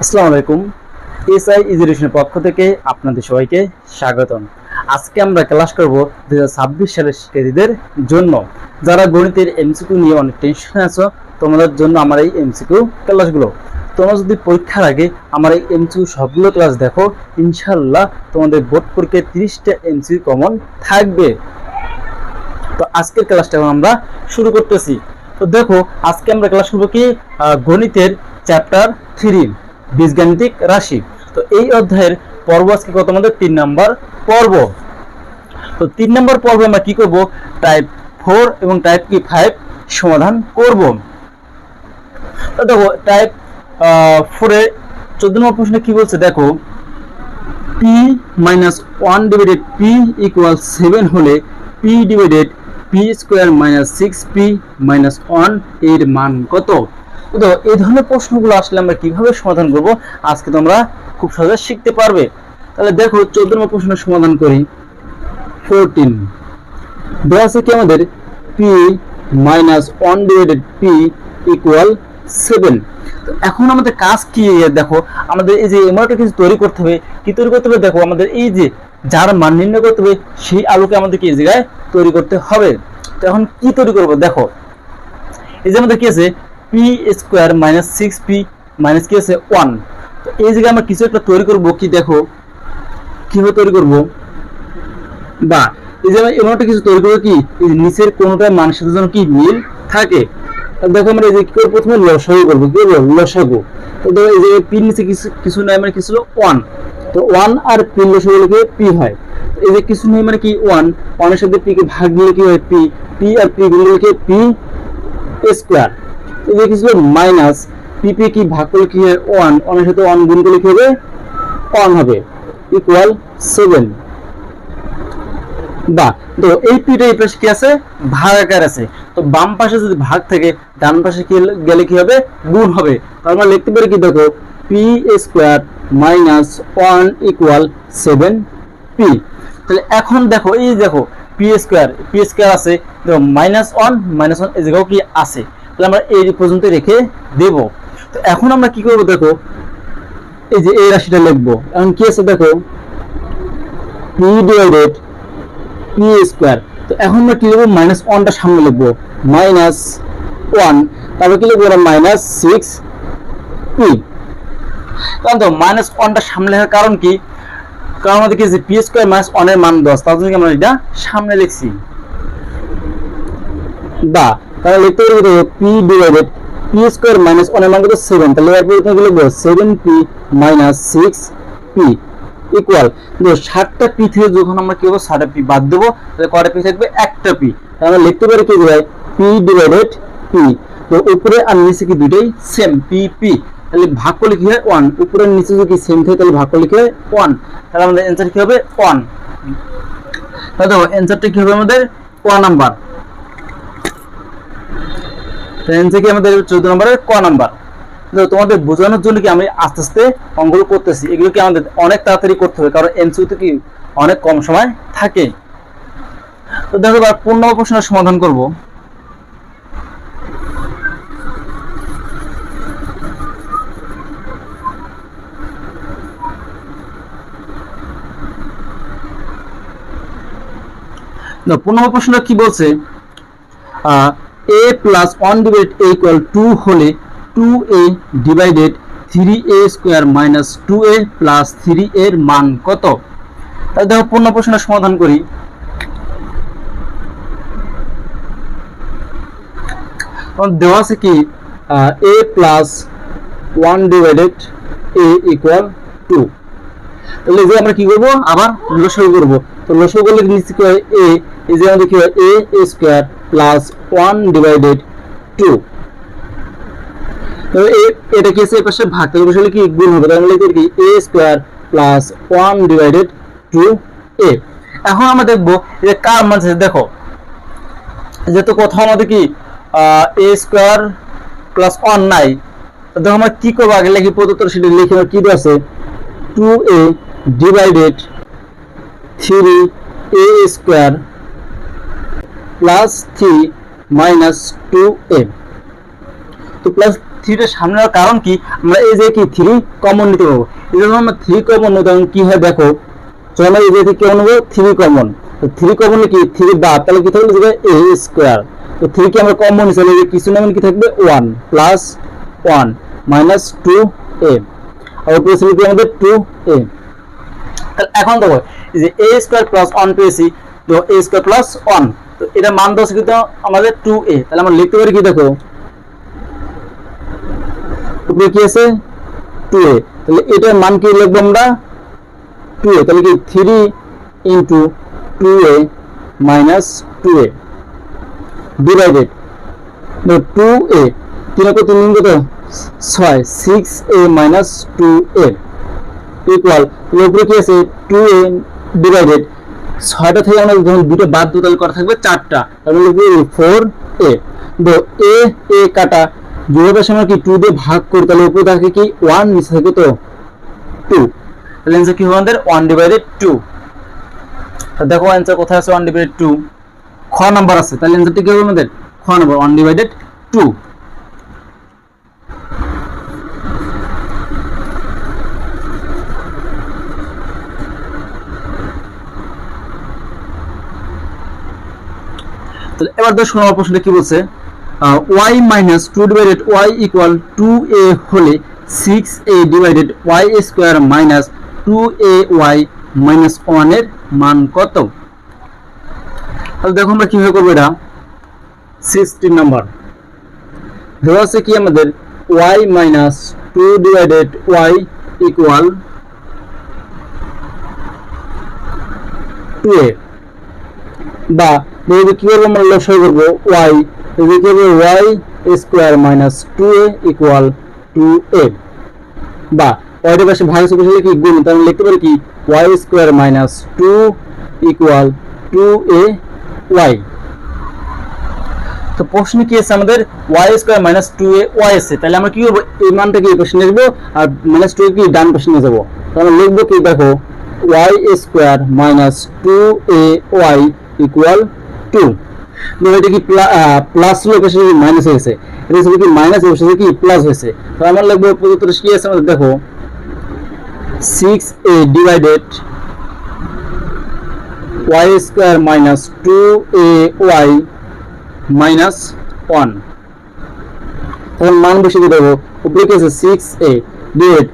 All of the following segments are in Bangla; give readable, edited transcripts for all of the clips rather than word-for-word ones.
আসসালামু আলাইকুম। এসআই এডুকেশনের পক্ষ থেকে আপনাদের সবাইকে স্বাগতম। আজকে আমরা ক্লাস করব 2026 সালের শিক্ষার্থীদের জন্য যারা গণিতের এমসিকিউ নিয়ে অনেক টেনশনে আছো, তোমাদের জন্য আমার এই এমসিকিউ ক্লাসগুলো। তোমরা যদি পরীক্ষার আগে আমার এই এমসিকিউ সবগুলো ক্লাস দেখো, ইনশাআল্লাহ তোমাদের বোর্ড পরীক্ষায় 30টা এমসিকিউ কমন থাকবে। তো আজকের ক্লাসটা আমরা শুরু করতেছি। তো দেখো, আজকে আমরা ক্লাস করব কি গণিতের চ্যাপ্টার 3 বীজগাণিতিক রাশি। তো এই অধ্যায়ের পর্ব আজকে কত আমাদের 3 নাম্বার পর্ব। তো 3 নাম্বার পর্বে আমরা কি করব, টাইপ 4 এবং টাইপ 5 সমাধান করব। তো দেখো, টাইপ 4 এর 14 নম্বর প্রশ্নে কি বলছে দেখো, p - 1 ডিভাইডেড p = 7 হলে p divided p square - 6p - 1 এর মান কত? তো এই ধরনের প্রশ্নগুলো আসলে আমরা কিভাবে সমাধান করব আজকে তোমরা খুব সহজে শিখতে পারবে। তাহলে দেখো 14 নম্বর প্রশ্নের সমাধান করি। 14 দেওয়া আছে কি আমাদের p - 1 ডিভাইডেড p = 7। তো এখন আমাদের কাজ কি, দেখো আমাদের এই যে এমনটা কিছু তৈরি করতে হবে। কি তৈরি করতে হবে দেখো, আমাদের এই যে যার মান নির্ণয় করতে হবে সেই আলোকে আমাদের কি এই জায়গায় তৈরি করতে হবে। তো এখন কি তৈরি করব দেখো, এই যে আমাদের কি আছে p স্কয়ার - 6p - কি আছে 1। তো এই জায়গায় আমরা কিছু একটা তৈরি করব। কি দেখো কিভাবে তৈরি করব, বা এই যে এমন একটা কিছু তৈরি করব কি এই নিচের কোনটা মানের সাথে যেন কি মিল থাকে। দেখো আমরা এই যে কি করব, প্রথমে লসাগু করব। কি করব, লসাগু। তো দেখো এই যে p নিচে কিছু নাই মানে কি ছিল 1। তো 1 আর p লসাগু লিখে p হয়। এই যে কিছু নেই মানে কি 1 এর সাথে p কে ভাগ দিলে কি হয় p আর p গুলো লিখে p স্কয়ার। এই যে কি ছিল মাইনাস p কি ভাগ করলে কি হয় 1 এর সাথে 1 গুণ করলে কি হবে 1 হবে ইকুয়াল 7। বা তো এই পিটা এই পাশে কি আছে ভাগাকার আছে। তো বাম পাশে যদি ভাগ থাকে ডান পাশে কি গেলে কি হবে গুণ হবে। তার মানে লিখতে পারি কি দেখো p স্কয়ার - 1 = 7p। তাহলে এখন দেখো এই দেখো p স্কয়ার আছে, দেখো -1 এই জায়গাও কি আছে। তাহলে আমরা এই পর্যন্ত রেখে দেব। তো এখন আমরা কি করব দেখো, এই যে এই রাশিটা লিখবো। এখন কি আছে দেখো p ডিভাইডেড p স্কয়ার। তো এখন আমরা কি লিখব, -1টা সামনে লিখবো, -1 তারপর কি লিখবো -6p। কারণ তো -1টা সামনে লেখার কারণ কি, কারণ আমাদের কি যে p স্কয়ার - 1 এর মান 10, তার জন্য আমরা এটা সামনে লিখছি। বা তাহলে লিখতে পারবো p ডিভাইডেড p স্কয়ার - 1 এর মান কত 7। তাহলে এরপর এখানে লিখবো 7p - 6p ইকুয়াল 7টা p থেকে যখন আমরা কি হবে 7টা p বাদ দেব, তাহলে কয়টা p থাকবে একটা p। তাহলে আমরা লিখতে পারি কি ভাই p ডিভাইডেড p। তো উপরে আর নিচে কি দুটোই সেম p তাহলে ভাগ করলে কি হয় 1। উপরে আর নিচে যদি সেম থাকে তাহলে ভাগ করলে কি হয় 1। তাহলে আমাদের आंसर কি হবে 1। তাহলে দেখো आंसरটা কি হবে আমাদের ক নাম্বার। आंसर কি আমাদের 14 নম্বরের ক নাম্বার। তোমাদের বোঝানোর জন্য কি আমি আস্তে আস্তে অঙ্কগুলো করতেছি, এগুলো কি আমাদের অনেক তাড়াতাড়ি করতে হবে কারণ এমসিকিউ তে কি অনেক কম সময় থাকে। তো দেখো এবার 15 নম্বর প্রশ্নের সমাধান করব। না 15 নম্বর প্রশ্নটা কি বলছে, a + 1 ডিভাইডেড a = 2 হলে 2a divided 3a square - 2a + 3 এর মান কত? তাহলে দেখো পূর্ণ প্রশ্নের সমাধান করি। দেওয়া আছে কি a + 1 ডিভাইডেড a = 2। তাহলে যে আমরা কি করব, আবার লসাগু করব। তো লসাগু করলে নিচে কি হয় a, এই যে আমাদের কি হয় a স্কয়ার + 1 ডিভাইডেড 2। তো এটা কি আছে এই পাশে ভাগ, তাহলে বসলে কি গুণ হবে। তাহলে লিখব কি a স্কয়ার + 1 ডিভাইডেড 2a। এখন আমরা দেখব যে কার মান আছে। দেখো যেহেতু কোথাও আমাদের কি a স্কয়ার + 1 নাই, তো দেখো আমরা কি করব, আগে লিখি প্রদত্ত সেটা লিখে আমরা কি আছে 2a divided 3a square + 3 - 2a। তো 3টা সামনে নেওয়ার কারণ কি, আমরা এই যে কি 3 কমন নিতে পারবো। এই জন্য আমরা 3 কমন নিতে কি হয় দেখো, চলো এই যে থেকে কি নেব 3 কমন। তো 3 কমন কি 3 বাদ, তাহলে কি থাকবে যে a স্কয়ার। তো 3 কি আমরা কমন নিতে হলে কিছু না মানে কি থাকবে 1 প্লাস 1 মাইনাস 2a, আর উপরে ছিল কি আমাদের 2a। তাহলে এখন দেখো এই যে a স্কয়ার প্লাস 1 পেয়েছি, তো a স্কয়ার প্লাস 1, তো এটা মান দাও কিন্তু আমাদের 2a। তাহলে আমরা লিখতে পারি কি দেখো উপরে কি আছে 2a, তাহলে এটার মান কি লিখব আমরা 2a, তাহলে কি 3 into 2a minus 2a divided 2a 3 কত 3 কত 6 6a মাইনাস 2a ইকুয়াল, উপরে কি আছে 2a ডিভাইডেড 6টা থেকে আমরা যখন দুটো বাদ দিই তাহলে কত থাকবে 4টা, তাহলে লিখব 4a। তো a কাটা যোগের সময় কি 2 দিয়ে ভাগ করি, তাহলে উপরে থাকে কি 1 নিচে থাকে তো 2, তাহলে आंसर কি হবে আমাদের 1/2। তো দেখো आंसर কোথায় আছে 1/2, খ নাম্বার আছে। তাহলে आंसरটি কি হবে আমাদের খ নাম্বার 1/2। তাহলে এবার 10 নম্বর প্রশ্নটা কি বলছে, y minus 2 divided y equal 2a হলে 6a divided y square minus 2ay minus 1 এর মান কত। তাহলে দেখো আমরা কিভাবে করব এটা। 16 নাম্বার দেওয়া আছে কি আমাদের y minus 2 divided y equal 2a, বা যদি কি করব আমরা লসাগু করব y, যদি কি হবে y square minus 2a equal 2a, বা y এর পাশে ভাগ আছে বসলে কি গুণ, তাহলে লিখতে পারি কি y square minus 2 equal 2a y। তো প্রশ্ন কি আছে আমাদের y square minus 2a y আছে, তাহলে আমরা কি করব এই মানটাকে এই পাশে নিয়ে যাব আর মাইনাস 2 কি ডান পাশে নিয়ে যাব। তাহলে লিখব কি দেখো y square minus 2a y equal 2, এটা কি প্লাস ছিল পাশে মাইনাস হয়েছে, এটা ছিল কি মাইনাস এর পাশে কি প্লাস হয়েছে। তো আমরা লিখব প্রদত্ত কি আছে আমাদের দেখো 6a divided y square minus 2ay minus 1, তখন মান বসিয়ে দিয়ে দেবো উপরে কি আছে 6a divide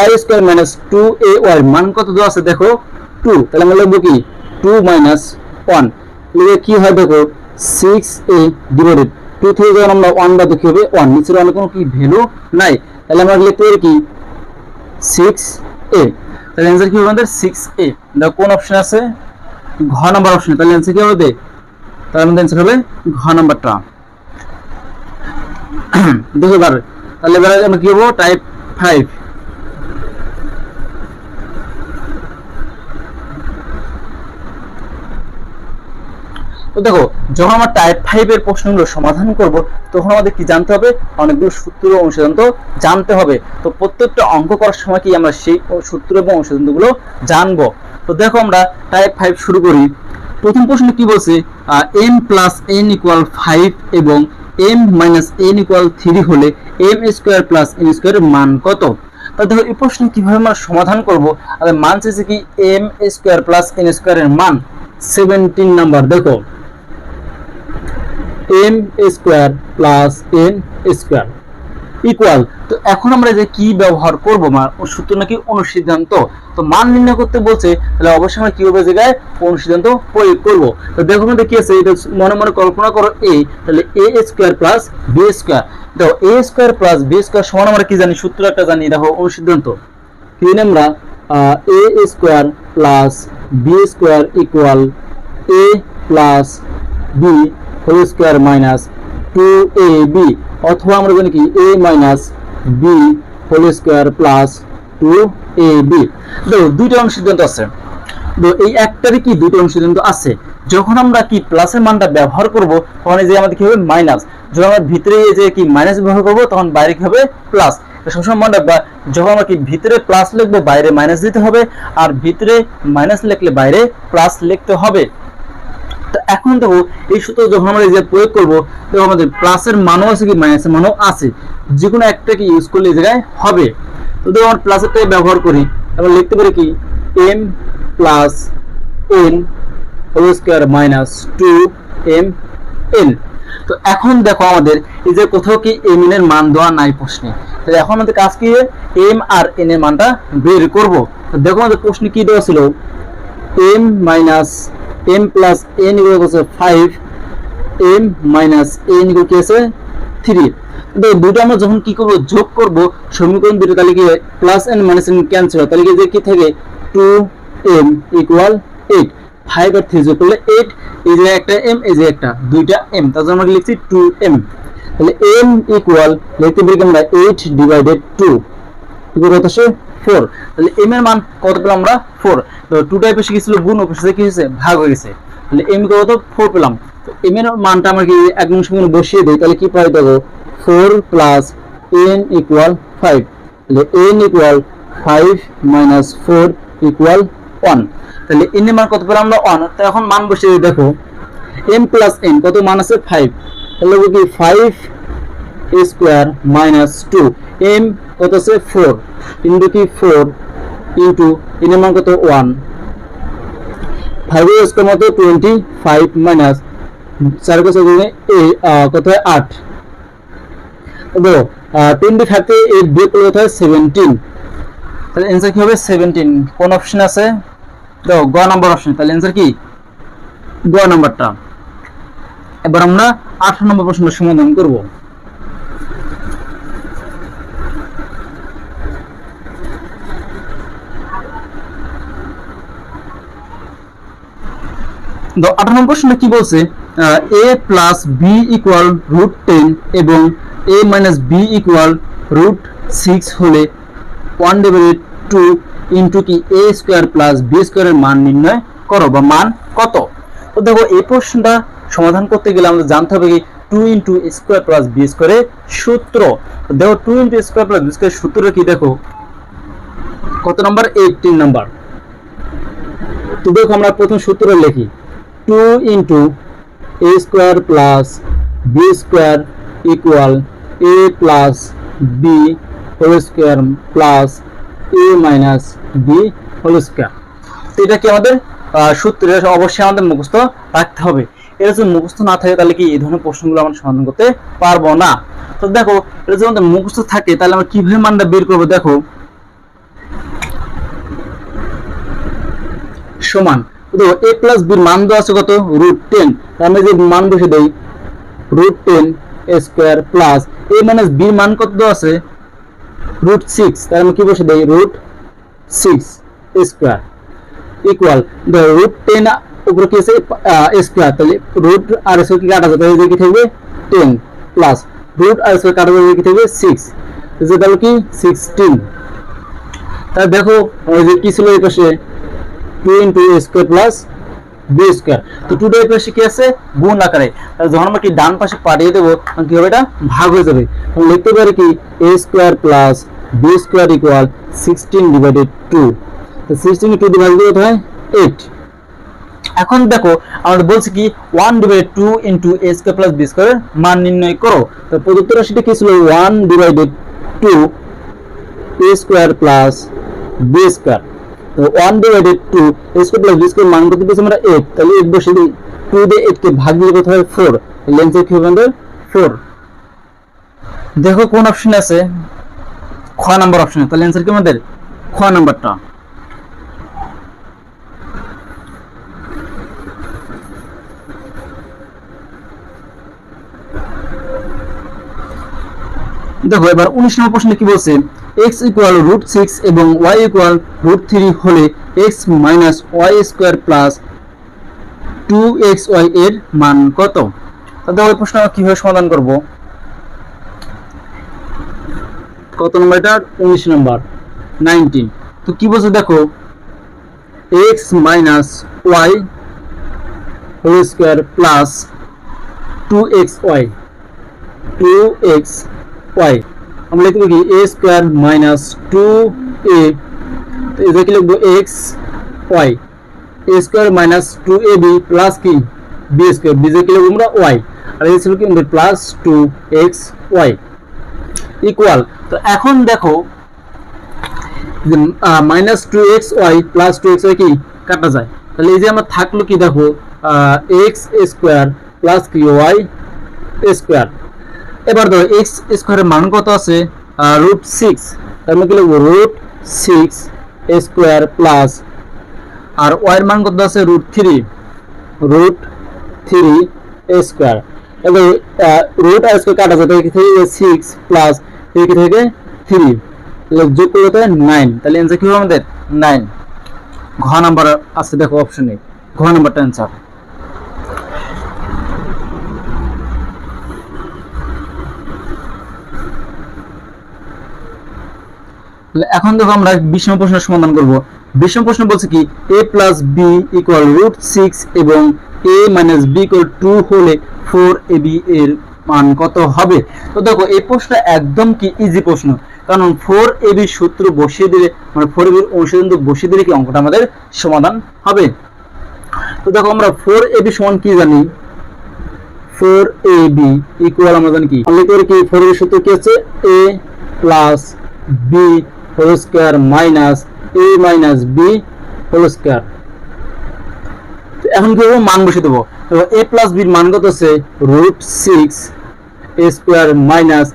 y square minus 2ay মান কত দেওয়া আছে দেখো 2, তাহলে আমরা লিখব কি 2 মাইনাস 1, লিখে কি হয় দেখো 6a ডিভাইডেড 2 থেকে যখন আমরা 1 বাদ কি হবে 1, নিচের অনেক কোনো কি ভ্যালু নাই, তাহলে আমরা লিখতে পারি কি 6a। তাহলে आंसर কি হবে আমাদের 6a। দেখো কোন অপশন আছে ঘ নাম্বার অপশন, তাহলে आंसर কি হবে, তাহলে আমাদের आंसर হবে ঘ নাম্বারটা। দেখো এবার তাহলে এবার আমরা কি করব টাইপ 5। তো দেখো যখন আমরা টাইপ 5 এর প্রশ্নগুলো সমাধান করব তখন আমাদের কি জানতে হবে, অনেকগুলো সূত্র ও অনুসিদ্ধান্ত জানতে হবে। তো প্রত্যেকটা অঙ্ক করার সময় কি আমরা সেই সূত্র এবং অনুসিদ্ধান্তগুলো জানবো। তো দেখো আমরা টাইপ 5 শুরু করি। প্রথম প্রশ্ন কি বলছে m প্লাস n ইকুয়াল 5 এবং m মাইনাস n ইকুয়াল 3 হলে m স্কয়ার প্লাস n স্কয়ারের মান কত। তো দেখো এই প্রশ্ন কিভাবে আমরা সমাধান করব, আমাদের মান চাইছে কি m স্কয়ার প্লাস n স্কয়ারের মান 17 নাম্বার। দেখো m square plus n square equal, তো এখন আমরা যে কি ব্যবহার করব সূত্র নাকি অনুসিদ্ধান্ত। তো মান নির্ণয় করতে বলছে তাহলে অবশ্যই আমরা কি হবে জায়গায় অনুসিদ্ধান্ত প্রয়োগ করব। তো দেখো আমাদের কি আছে, এটা মনে মনে কল্পনা করো a, তাহলে a square plus b square. দেখো a square plus b square সমান আমরা কি জানি, সূত্র একটা জানি, দেখো অনুসিদ্ধান্ত কি জানি আমরা a square plus b square equal a plus b whole square minus 2ab, অথবা আমরা জানি কি a minus b whole square plus 2ab। দেখো দুইটা অনুসিদ্ধান্ত আছে, তো এই একটারই কি দুটো অনুসিদ্ধান্ত আছে। যখন আমরা কি প্লাসের মানটা ব্যবহার করব তখন এই যে আমাদের কি হবে মাইনাস, যখন আমরা ভিতরে এই যে কি মাইনাস ব্যবহার করব তখন বাইরে কি হবে প্লাস। সবসময় মনে রাখবা যখন আমরা কি ভিতরে প্লাস লিখবো বাইরে মাইনাস দিতে হবে, আর ভিতরে মাইনাস লিখলে বাইরে প্লাস লিখতে হবে। তো এখন দেখো এই সূত্র যখন আমরা এই যে প্রয়োগ করব, দেখো আমাদের প্লাসের মানও আছে কি মাইনাসের মানও আছে, যে কোনো একটাকে ইউজ করলে এই জায়গায় হবে। তো দেখো আমরা প্লাসেরটাকে ব্যবহার করি, তারপর লিখতে পারি কি m plus n whole square minus 2m n। তো এখন দেখো আমাদের এই যে কোথাও কি m n এর মান দেওয়া নাই প্রশ্নে, তাহলে এখন আমাদের কাজ কি m আর n এর মানটা বের করব। তো দেখো আমাদের প্রশ্নে কি দেওয়া ছিল, m minus m plus n equal হচ্ছে 5, m মাইনাস n ইকুয়াল কি আছে 3। তো দুটো আমরা যখন কি করব যোগ করব সমীকরণ দুটো, তাহলে কি plus n minus n cancel হয়, তাহলে কি যে কি থাকে 2m ইকুয়াল 8, 5 আর 3 যোগ করলে 8, এই যে একটা m এই যে একটা দুইটা m, তার জন্য আমরা লিখছি 2m। তাহলে m ইকুয়াল লিখতে পারি আমরা 8 ডিভাইডেড 2 ইকুয়াল হচ্ছে 4। তাহলে m এর মান কত পেলাম আমরা 4। তো 2 টাইপের এসে গেছিল গুণ, অপর কি হয়েছে ভাগ হয়ে গেছে, তাহলে m কত 4 পেলাম। তো m এর মানটা আমরা কি এক নং সমীকরণে বসিয়ে দেই, তাহলে কি পাই দেখো 4 প্লাস n ইকুয়াল 5, তাহলে n ইকুয়াল 5 মাইনাস 4 ইকুয়াল 1। তাহলে n এর মান কত পেলাম আমরা 1। তো এখন মান বসিয়ে দিই, দেখো m প্লাস n কত মান আছে 5, তাহলে কি 5 স্কয়ার মাইনাস 2, m কত আছে 4 ইনটু কি 4 ইনটু n এর মান কত 1, 5 স্কয়ার মতো 25 মাইনাস 4 কত কত হয় 8। দেখো 25 তে 8 বিয়োগ করলে কত হয় 17, তাহলে आंसर কি হবে 17। কোন অপশন আছে দেখো গ নাম্বার অপশন, তাহলে आंसर কি গ নাম্বারটা। এবার আমরা 18 নম্বর প্রশ্নের সমাধান করব। তো 18 নম্বর প্রশ্নে কি বলছে, a প্লাস b ইকুয়াল √10 এবং a মাইনাস b ইকুয়াল √6 হলে 1/2 ইনটু কি a স্কয়ার প্লাস b স্কয়ারের মান নির্ণয় করো, বা মান কত। তো দেখো এই প্রশ্নটা সমাধান করতে গেলে আমাদের জানতে হবে কি 2 into a square plus b স্কয়ারের সূত্র। তো দেখো 2 into a square plus b স্কয়ারের সূত্রটা কি, দেখো কত নাম্বার 18 নাম্বার। তো দেখো আমরা প্রথম সূত্র লিখি 2 into a square plus b square equal a plus b whole square plus a minus b whole square. তো এটা কি আমাদের সূত্র, এটা অবশ্যই আমাদের মুখস্থ রাখতে হবে। এটা যদি মুখস্থ না থাকে তাহলে কি এই ধরনের প্রশ্নগুলো আমরা সমাধান করতে পারবো না। তো দেখো এটা যদি আমাদের মুখস্থ থাকে তাহলে আমরা কিভাবে মানটা বের করব, দেখো সমান দেখো a প্লাস b এর মান দেওয়া আছে কত √10, আমরা যে মান বসে দেই √10 a square plus a minus b এর মান কত দেওয়া আছে √6, তার আমরা কি বসে দেই √6 a স্কয়ার ইকুয়াল দেখো √10 উপরে কি আছে a স্কয়ার, তাহলে রুট আর স্কয়ার কি কাটা যাবে, তাহলে কি থাকবে 10 প্লাস রুট আর স্কয়ার কাটা যাবে কি থাকবে 6, যে তাহলে কি 16। তাহলে দেখো ওই যে কি ছিল এই পাশে 2 into a square plus b square, তো 2 এর পাশে কি আছে গুণ আকারে, তাহলে যখন আমরা কি ডান পাশে পাঠিয়ে দেব তখন কি হবে এটা ভাগ হয়ে যাবে। তখন লিখতে পারি কি a square plus b square equal 16 divided 2, তো 16 কে 2 দিয়ে ভাগ দিলে কত হয় 8। এখন দেখো আমরা বলছি কি 1/2 into a square plus b স্কয়ারের মান নির্ণয় করো। তো প্রদত্ত রাশিটা কি ছিল 1/2 a square plus b square, তো 1/2 a square plus b square মান কত পেয়েছি আমরা 8, তাহলে 8 বসে দিই, 2 দিয়ে 8 কে ভাগ দিলে কত হয় 4, তাহলে आंसर কি হবে আমাদের 4। দেখো কোন অপশন আছে খ নাম্বার অপশন, তাহলে आंसर কি আমাদের খ নাম্বারটা। দেখো এবার 19 নম্বর প্রশ্নে কি বলছে, x ইকুয়াল √6 এবং y ইকুয়াল √3 হলে x minus y square plus 2xy এর মান কত। তাহলে ওই প্রশ্ন আমরা কিভাবে সমাধান করব, কত নম্বর এটা 19 নম্বর 19। তো কি বলছে দেখো x minus y whole square plus 2xy আমরা লিখব কি a স্কয়ার মাইনাস 2a, তো এটা কি লিখব x y a square minus 2ab plus কি বি স্কয়ার, বি যে কি লিখব আমরা ওয়াই, আর এই ছিল কি আমাদের প্লাস 2xy ইকুয়াল। তো এখন দেখো মাইনাস 2xy প্লাস 2xy কি কাটা যায়, তাহলে এই যে আমার থাকলো কি দেখো এক্স স্কোয়ার প্লাস কি ওয়াই স্কোয়ার। এবার দেখো এক্স স্কোয়ারের মান কত আছে √6, তার মানে কি লিখবো √6 স্কোয়ার প্লাস, আর ওয়াই এর মান কত আছে √3 স্কোয়ার। এবার রুট আর স্কোয়ার কাটা যায়, থেকে 6 প্লাস থেকে 3 যোগ করতে 9, তাহলে অ্যান্সার কি হবে আমাদের 9। ঘ নাম্বার আছে দেখো অপশনে, ঘ নাম্বারটা অ্যান্সার। এখন দেখো আমরা 20 নম্বর প্রশ্নের সমাধান করব। 20 নম্বর প্রশ্ন বলছে কি a প্লাস b ইকুয়াল √6 এবং a মাইনাস b ইকুয়াল 2 হলে 4ab এর মান কত হবে। তো দেখো এই প্রশ্ন একদম কি ইজি প্রশ্ন, কারণ 4ab সূত্র বসিয়ে দিলে মানে 4ab এর অনুসরণ বসিয়ে দিলে কি অঙ্কটা আমাদের সমাধান হবে। তো দেখো আমরা 4ab সমান কি জানি, 4ab ইকুয়াল আমরা জানি কি লিখতে পারি কি 4ab সূত্র কি আছে a plus b whole square minus a minus b whole square. এখন কি হবে মান বসিয়ে দেবো, তো a প্লাস b এর মান কত আছে √6 a square minus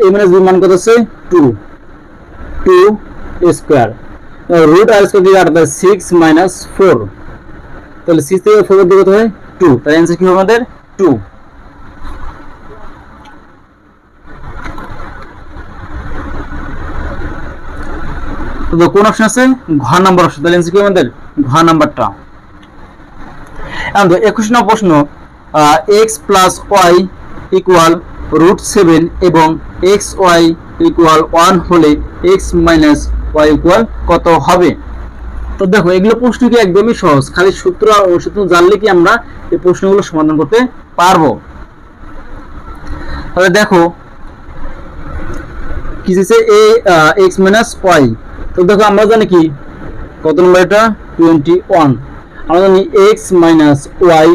a minus b এর মান কত আছে 2 স্কয়ার, রুট আর স্কয়ার দিয়ে কাটবে 6 মাইনাস 4, তাহলে 6 থেকে 4 এর দিকে কত হয় 2, তার आंसर কি হবে আমাদের 2। তো কোন অপশন আছে ঘ নাম্বার অপশন, তাহলে आंसर কি আমাদের ঘ নাম্বারটা। এখন 21 নম্বর প্রশ্ন x প্লাস y ইকুয়াল √7 এবং xy ইকুয়াল 1 হলে x মাইনাস y ইকুয়াল কত হবে। তো দেখো এগুলো প্রশ্ন কি একদমই সহজ, খালি সূত্র আর অনুসূত্র জানলে কি আমরা এই প্রশ্নগুলো সমাধান করতে পারবো। তাহলে দেখো কি দিয়েছে a x মাইনাস y, তো দেখো আমরা জানি কি কত নম্বর এটা 21, আমরা জানি x minus y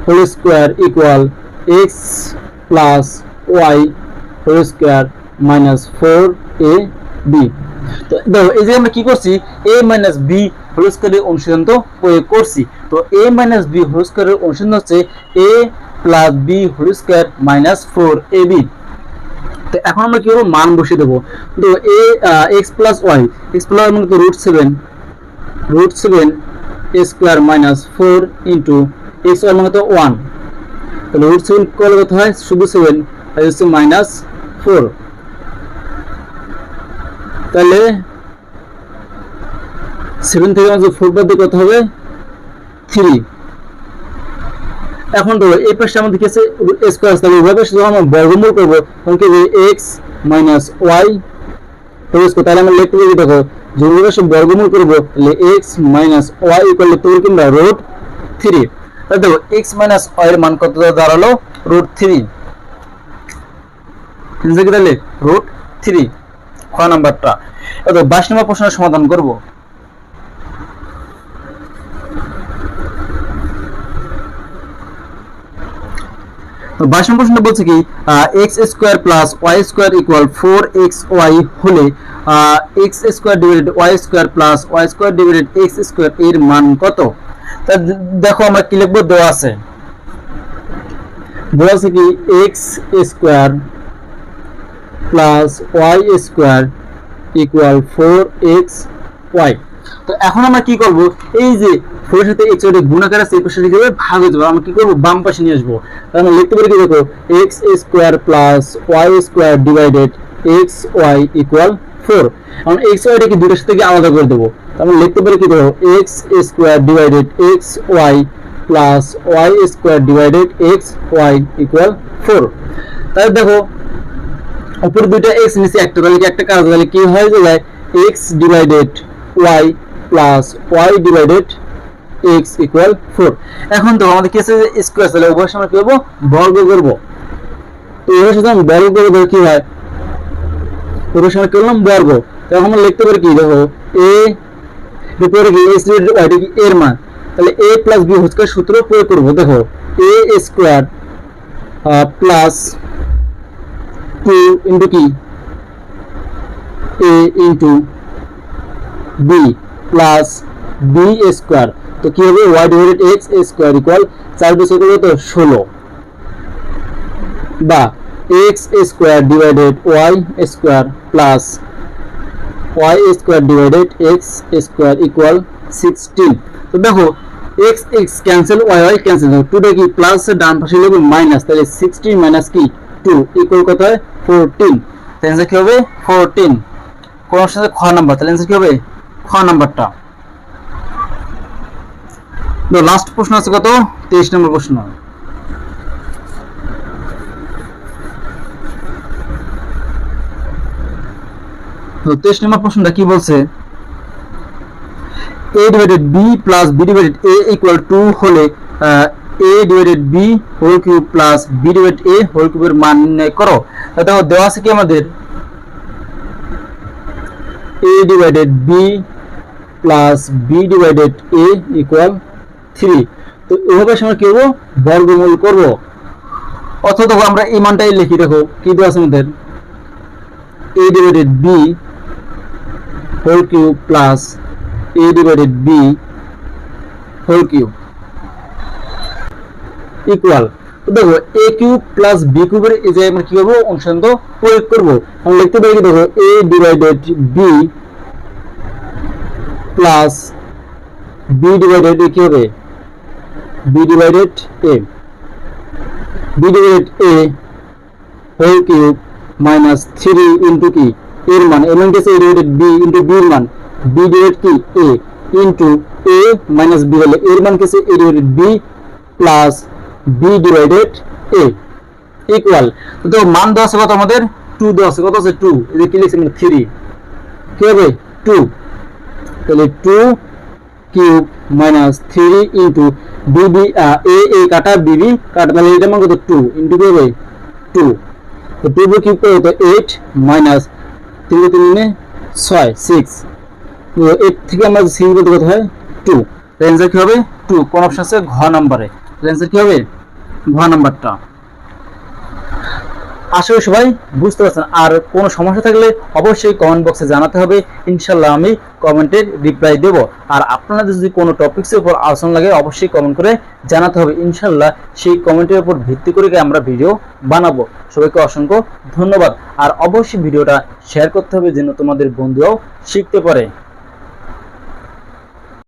whole square equal x plus y whole square minus 4ab। তো দেখো এই যে আমরা কি করছি a মাইনাস b হোল স্কয়ারের অনুসরণ তো প্রয়োগ করছি, তো a মাইনাস b হোল স্কয়ারের অনুসরণ হচ্ছে a plus b whole square minus 4ab। তো এখন আমরা কি করব মান বসিয়ে দেব, তো x প্লাস y মানে তো √7 a square minus 4 into x y মানে তো 1, তাহলে √7 করলে কত হয় শুধু 7 আর হচ্ছে মাইনাস 4, তাহলে 7 থেকে আমাদের 4 বাদ দিয়ে কত হবে 3। এখন ধরো এই পাশে আমাদের কি আছে স্কয়ার আছে, তাহলে এইভাবে যখন আমরা বর্গমূল করব তখন কি x minus y whole square, তাহলে আমরা লিখতে পারি দেখো যদি আমরা বর্গমূল করব তাহলে x minus y equal to কিংবা √3, তাহলে দেখো x মাইনাস y এর মান কত দাঁড়ালো √3, তাহলে √3 খ নাম্বারটা। এবার 22 নম্বর প্রশ্নের সমাধান করব। তো 22 নম্বর প্রশ্ন বলছে কি x square plus y square equal 4xy হলে x square divided y square plus y square divided x square এর মান কত। তা দেখো আমরা কি লিখব, দেওয়া আছে কি x square plus y square equal 4xy। তো এখন আমরা কি করব, এই যে 4 এর সাথে x এর গুণাকার আছে এই পাশে কিভাবে ভাগ হয়ে যাবে, আমরা কি করব বাম পাশে নিয়ে আসব, তাহলে আমরা লিখতে পারি কি দেখো x square plus y square divided xy equal 4। এখন xy টাকে দুটোর সাথে আলাদা করে দেব, তাহলে লিখতে পারি কি দেখো x square divided xy plus y square divided xy equal 4। তাহলে দেখো উপরে দুইটা x নিচে একটা, তাহলে কি একটা কাজ তাহলে কি হয়ে যায় x divided y plus y divided x equal 4। এখন তো আমাদের কি আছে স্কয়ার, তাহলে উভয় সময় কি করব বর্গ করব, তো এর সাথে আমি বর্গ করে দেব কি হয় উভয় সময় করলাম বর্গ, তখন আমরা লিখতে পারি কি দেখো a উপরে কি x ডিভাইডেড y কি এর মান, তাহলে a plus b whole square সূত্র প্রয়োগ করব। দেখো a স্কয়ার প্লাস 2 ইনটু কি a into b plus b square, তো কি হবে y divided x square equal 4 বছর করলে তো 16, বা x square divided y square plus y square divided x square equal 16। তো দেখো x x cancel, y y cancel, 2 টা কি প্লাস এর ডান পাশে লিখব মাইনাস, তাহলে 16 মাইনাস কি 2 ইকুয়াল কত হয় 14। তাহলে आंसर কি হবে 14। কোন অপশনে খ নাম্বার, তাহলে आंसर কি হবে খ নাম্বারটা। তো লাস্ট প্রশ্ন আছে কত 23 নম্বর প্রশ্ন। তো 23 নম্বর প্রশ্নটা কি বলছে, a divided b plus b divided a equal 2 হলে a divided b whole cube plus b divided a whole কিউবের মান নির্ণয় করো। দেখো দেওয়া আছে কি আমাদের a divided b plus b divided a equal 3। তো এভাবে আমরা কি করব বর্গমূল করব, অথবা দেখো আমরা এই মানটাই লিখি। দেখো কি দেওয়া আছে আমাদের a divided b whole cube plus a divided b whole cube equal, তো দেখো a কিউব প্লাস b কিউবের এই যে আমরা কি করব অনুসন্ধান প্রয়োগ করব। আমরা লিখতে পারি দেখো a divided b plus b divided কি হবে b divided a, b divided a whole cube minus 3 into কি এর মান, এর মান কেসে a divided b into b এর মান, b ডিভাইডেড কি a into a minus b হলে এর মান কেসে a divided b plus b divided a equal. তো মান দেওয়া আছে কত আমাদের 2 দেওয়া আছে, কত আছে 2, এই যে কি লিখছি আমরা 3, কি হবে 2, তাহলে 2 cube minus 3 into bb a a কাটা bb কাটা, তাহলে এটা মান কত 2 ইনটু কি হবে 2, তো 2 কিউব করে তো 8 মাইনাস 3 3 6 6, তো 8 থেকে আমরা 6 বলতে কত হয় 2, তাহলে आंसर কি হবে 2। কোন অপশন আছে ঘ নম্বরে, তাহলে आंसर কি হবে ঘ নাম্বারটা। আশা করি সবাই বুঝতে পারছেন। আর কোনো সমস্যা থাকলে অবশ্যই কমেন্ট বক্সে জানাতে হবে, ইনশাআল্লাহ আমি কমেন্টের রিপ্লাই দেব। আর আপনাদের যদি কোনো টপিকসের উপর আলোচনা লাগে অবশ্যই কমেন্ট করে জানাতে হবে, ইনশাআল্লাহ সেই কমেন্টের উপর ভিত্তি করে আমরা ভিডিও বানাবো। সবাইকে অসংখ্য ধন্যবাদ। আর অবশ্যই ভিডিওটা শেয়ার করতে হবে যেন তোমাদের বন্ধুরাও শিখতে পারে।